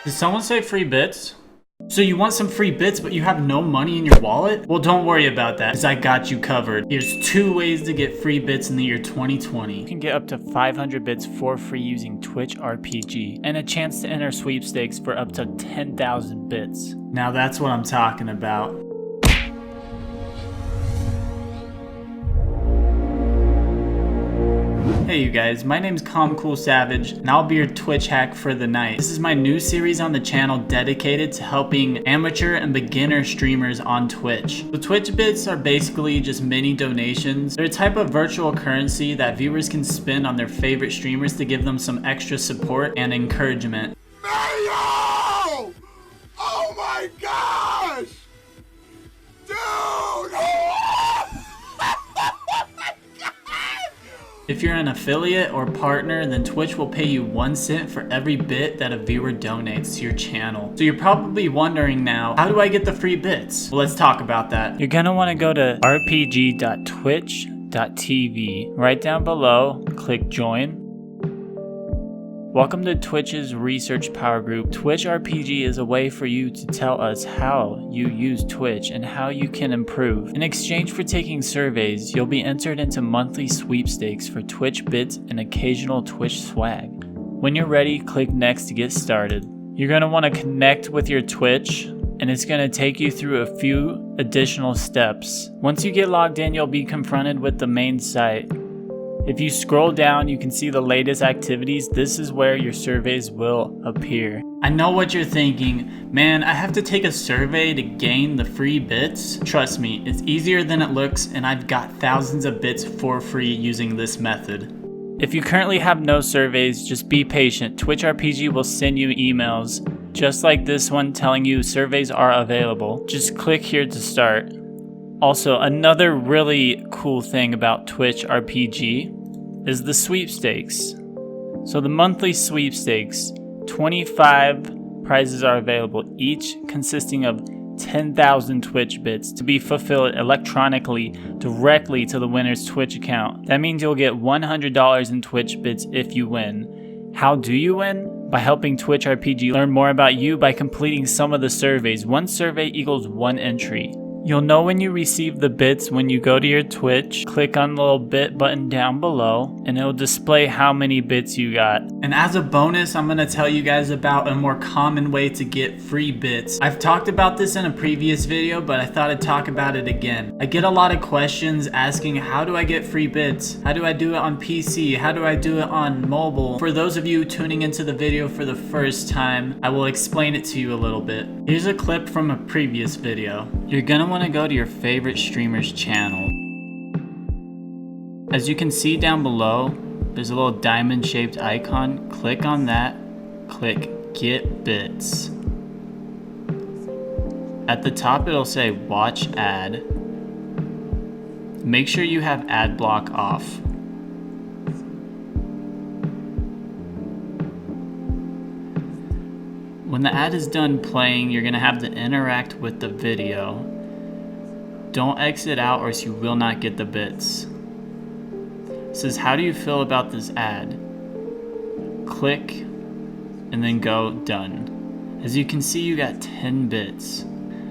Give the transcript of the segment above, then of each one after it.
Did someone say free bits? So you want some free bits, but you have no money in your wallet? Well, don't worry about that, because I got you covered. Here's 2 ways to get free bits in the year 2020. You can get up to 500 bits for free using TwitchRpg, and a chance to enter Sweepstakes for up to 10,000 bits. Now that's what I'm talking about. Hey you guys, my name's CalmCoolSavage, and I'll be your Twitch hack for the night. This is my new series on the channel dedicated to helping amateur and beginner streamers on Twitch. The Twitch bits are basically just mini donations. They're a type of virtual currency that viewers can spend on their favorite streamers to give them some extra support and encouragement. Mayo! Oh my gosh! Dude! If you're an affiliate or partner, then Twitch will pay you 1 cent for every bit that a viewer donates to your channel. So you're probably wondering now, how do I get the free bits? Well, let's talk about that. You're gonna wanna go to rpg.twitch.tv. Right down below, click join. Welcome to Twitch's research power group. TwitchRpg is a way for you to tell us how you use Twitch and how you can improve. In exchange for taking surveys, you'll be entered into monthly sweepstakes for Twitch bits and occasional Twitch swag. When you're ready, click next to get started. You're going to want to connect with your Twitch, and it's going to take you through a few additional steps. Once you get logged in, you'll be confronted with the main site. If you scroll down, you can see the latest activities. This is where your surveys will appear. I know what you're thinking. Man, I have to take a survey to gain the free bits? Trust me, it's easier than it looks, and I've got thousands of bits for free using this method. If you currently have no surveys, just be patient. TwitchRpg will send you emails, just like this one telling you surveys are available. Just click here to start. Also, another really cool thing about TwitchRpg is the sweepstakes. So the monthly sweepstakes, 25 prizes are available, each consisting of 10,000 Twitch bits to be fulfilled electronically directly to the winner's Twitch account. That means you'll get $100 in Twitch bits if you win. How do you win? By helping TwitchRpg learn more about you by completing some of the surveys. 1 survey equals 1 entry. You'll know when you receive the bits when you go to your Twitch, click on the little bit button down below, and it'll display how many bits you got. And as a bonus, I'm gonna tell you guys about a more common way to get free bits. I've talked about this in a previous video, but I thought I'd talk about it again. I get a lot of questions asking, how do I get free bits? How do I do it on PC? How do I do it on mobile? For those of you tuning into the video for the first time, I will explain it to you a little bit. Here's a clip from a previous video. You're gonna want to go to your favorite streamer's channel. As you can see down below, there's a little diamond shaped icon. Click on that, click get bits. At the top it'll say watch ad. Make sure you have ad block off. When the ad is done playing, you're gonna have to interact with the video. Don't exit out or else you will not get the bits. It says, how do you feel about this ad? Click and then go done. As you can see, you got 10 bits.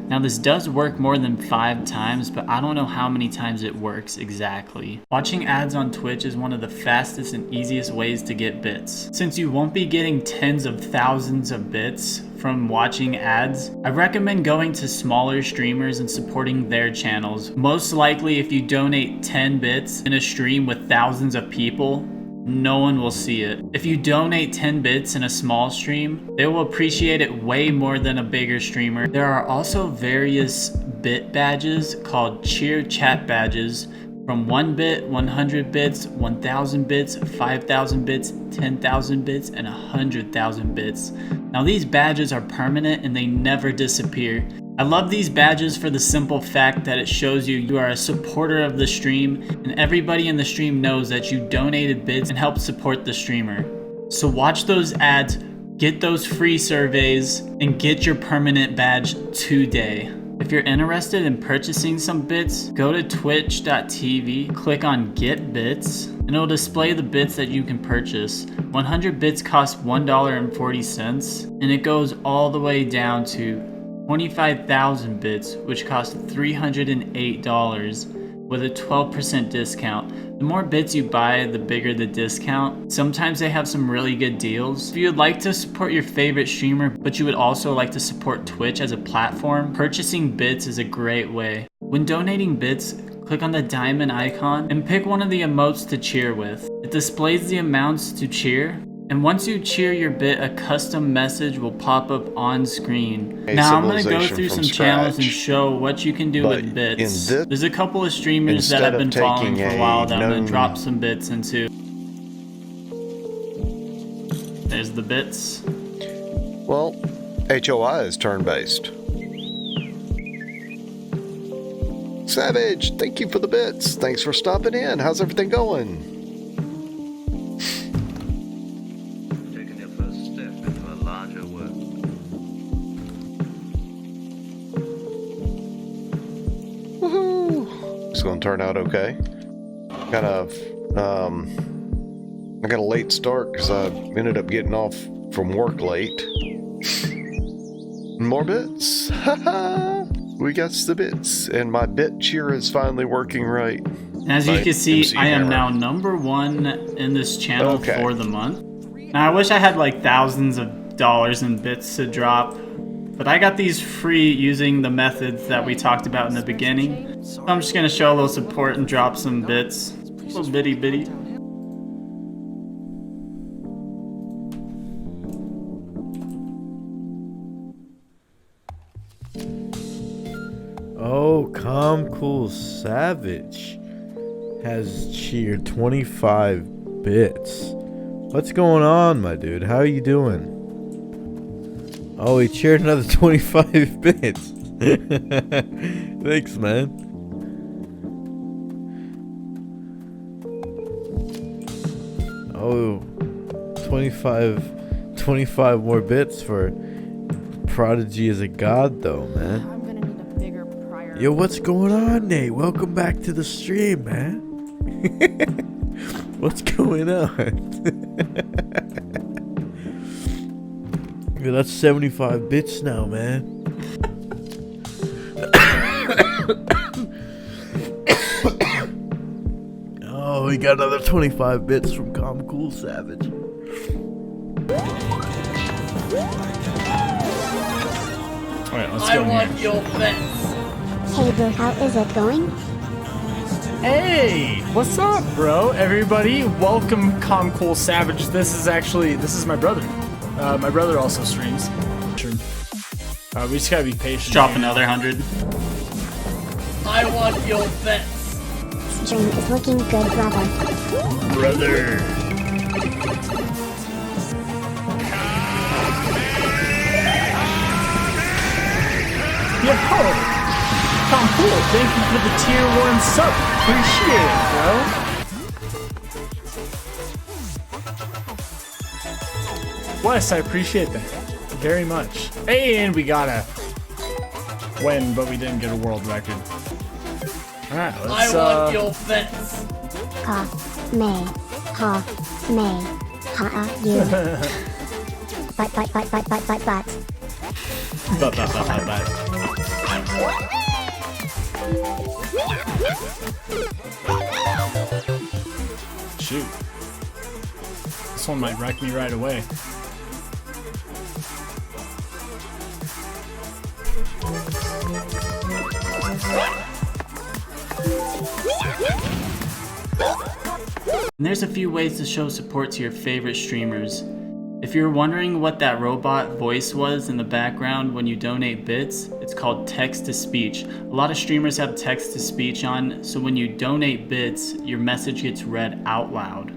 Now this does work more than 5 times, but I don't know how many times it works exactly. Watching ads on Twitch is one of the fastest and easiest ways to get bits. Since you won't be getting tens of thousands of bits from watching ads, I recommend going to smaller streamers and supporting their channels. Most likely if you donate 10 bits in a stream with thousands of people, no one will see it. If you donate 10 bits in a small stream, they will appreciate it way more than a bigger streamer. There are also various bit badges called cheer chat badges from 1 bit, 100 bits, 1,000 bits, 5,000 bits, 10,000 bits, and 100,000 bits. Now these badges are permanent and they never disappear. I love these badges for the simple fact that it shows you are a supporter of the stream, and everybody in the stream knows that you donated bits and helped support the streamer. So watch those ads, get those free surveys, and get your permanent badge today. If you're interested in purchasing some bits, go to twitch.tv, click on Get Bits, and it'll display the bits that you can purchase. 100 bits cost $1.40, and it goes all the way down to 25,000 bits, which cost $308 with a 12% discount. The more bits you buy, the bigger the discount. Sometimes they have some really good deals. If you would like to support your favorite streamer, but you would also like to support Twitch as a platform, purchasing bits is a great way. When donating bits, click on the diamond icon and pick one of the emotes to cheer with. It displays the amounts to cheer, and once you cheer your bit, a custom message will pop up on screen. Now I'm going to go through some channels and show what you can do with bits. There's a couple of streamers that I've been following for a while that I'm going to drop some bits into. There's the bits. Well, HOI is turn-based. Savage, thank you for the bits. Thanks for stopping in. How's everything going? It's going to turn out okay. I got a late start because I ended up getting off from work late. More bits. We got the bits, and my bit cheer is finally working right. As you can see, I am now #1 in this channel for the month. Now I wish I had like thousands of dollars in bits to drop, but I got these free using the methods that we talked about in the beginning. So I'm just gonna show a little support and drop some bits. A little bitty. Oh, CalmCoolSavage has cheered 25 bits. What's going on, my dude? How are you doing? Oh, he cheered another 25 bits. Thanks, man. Oh, 25 more bits for Prodigy is a god, though, man. I'm gonna need a bigger prior. Yo, what's going on, Nate? Welcome back to the stream, man. What's going on? Yeah, that's 75 bits now, man. Oh, we got another 25 bits from CalmCoolSavage. Alright, let's go. I want your bits. Hey bro, how is it going? Hey, what's up, bro? Everybody, welcome CalmCoolSavage. This is my brother. My brother also streams. We just gotta be patient. Drop another 100. I want your bits. Stream is looking good, brother. Brother. Yo, CalmCool, thank you for the tier 1 sub. Appreciate it, bro. Wes, I appreciate that very much. And we got a win, but we didn't get a world record. Alright, let's I want your bits. May, you. But. But. Shoot. This one might wreck me right away. And there's a few ways to show support to your favorite streamers. If you're wondering what that robot voice was in the background when you donate bits, it's called text-to-speech. A lot of streamers have text-to-speech on, so when you donate bits, your message gets read out loud.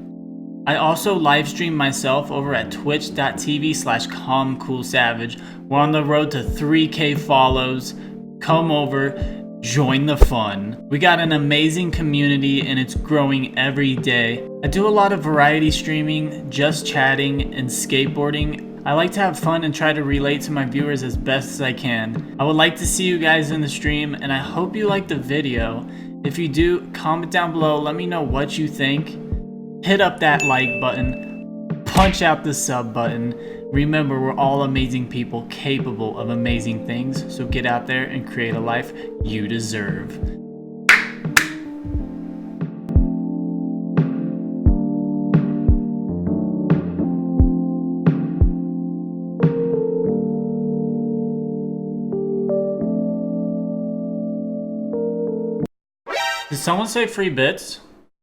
I also live stream myself over at twitch.tv/CalmCoolSavage. We're on the road to 3K follows. Come over, join the fun. We got an amazing community and it's growing every day. I do a lot of variety streaming, just chatting, and skateboarding. I like to have fun and try to relate to my viewers as best as I can. I would like to see you guys in the stream, and I hope you liked the video. If you do, comment down below, let me know what you think. Hit up that like button, punch out the sub button. Remember, we're all amazing people capable of amazing things, so get out there and create a life you deserve. Did someone say free bits?